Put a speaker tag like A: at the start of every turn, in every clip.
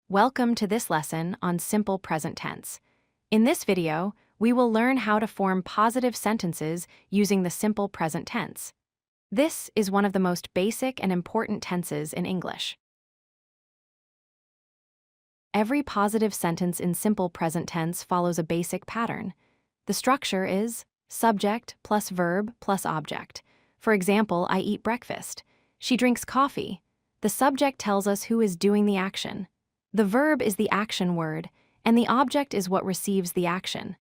A: Welcome to this lesson on simple present tense. In this video, we will learn how to form positive sentences using the simple present tense. This is one of the most basic and important tenses in English. Every positive sentence in simple present tense follows a basic pattern. The structure is subject plus verb plus object. For example, I eat breakfast. She drinks coffee. The subject tells us who is doing the action. The verb is the action word, and the object is what receives the action.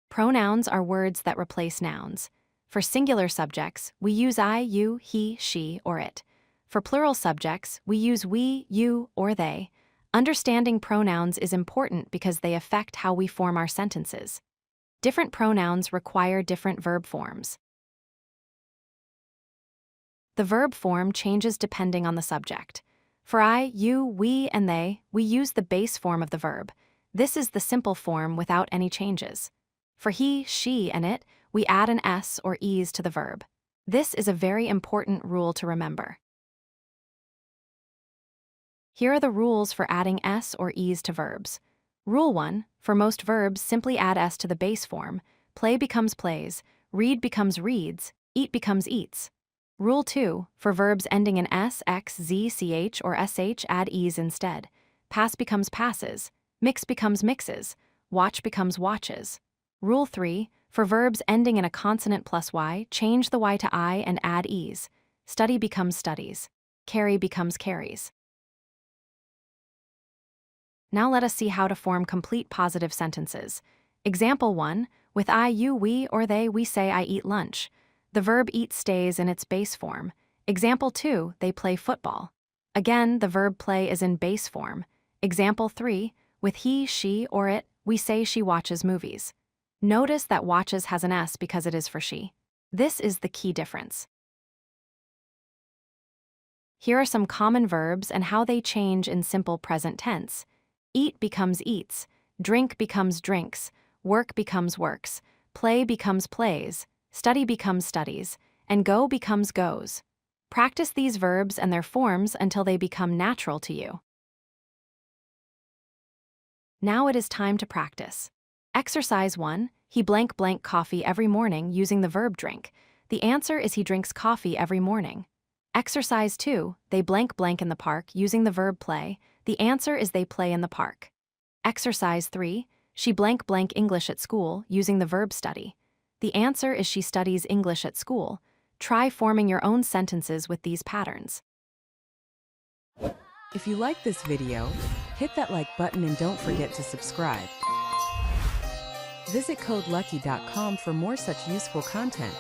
A: Pronouns are words that replace nouns. For singular subjects, we use I, you, he, she, or it. For plural subjects, we use we, you, or they. Understanding pronouns is important because they affect how we form our sentences. Different pronouns require different verb forms. The verb form changes depending on the subject. For I, you, we, and they, we use the base form of the verb. This is the simple form without any changes. For he, she, and it, we add an s or es to the verb. This is a very important rule to remember. Here are the rules for adding s or es to verbs. Rule 1, for most verbs, simply add s to the base form. Play becomes plays, read becomes reads, eat becomes eats. Rule 2, for verbs ending in s, x, z, ch, or sh, add es instead. Pass becomes passes, mix becomes mixes, watch becomes watches. Rule 3, for verbs ending in a consonant plus y, change the y to I and add es. Study becomes studies, carry becomes carries. Now let us see how to form complete positive sentences. Example 1, with I, you, we, or they, we say I eat lunch. The verb eat stays in its base form. Example 2, they play football. Again, the verb play is in base form. Example 3, with he, she, or it, we say she watches movies. Notice that watches has an s because it is for she. This is the key difference. Here are some common verbs and how they change in simple present tense. Eat becomes eats, drink becomes drinks, work becomes works, play becomes plays, study becomes studies, and go becomes goes. Practice these verbs and their forms until they become natural to you. Now it is time to practice. Exercise 1, he blank coffee every morning using the verb drink. The answer is he drinks coffee every morning. Exercise 2, they blank in the park using the verb play. The answer is they play in the park. Exercise 3, she blank English at school using the verb study. The answer is she studies English at school. Try forming your own sentences with these patterns.
B: If you like this video, hit that like button and don't forget to subscribe. Visit codelucky.com for more such useful content.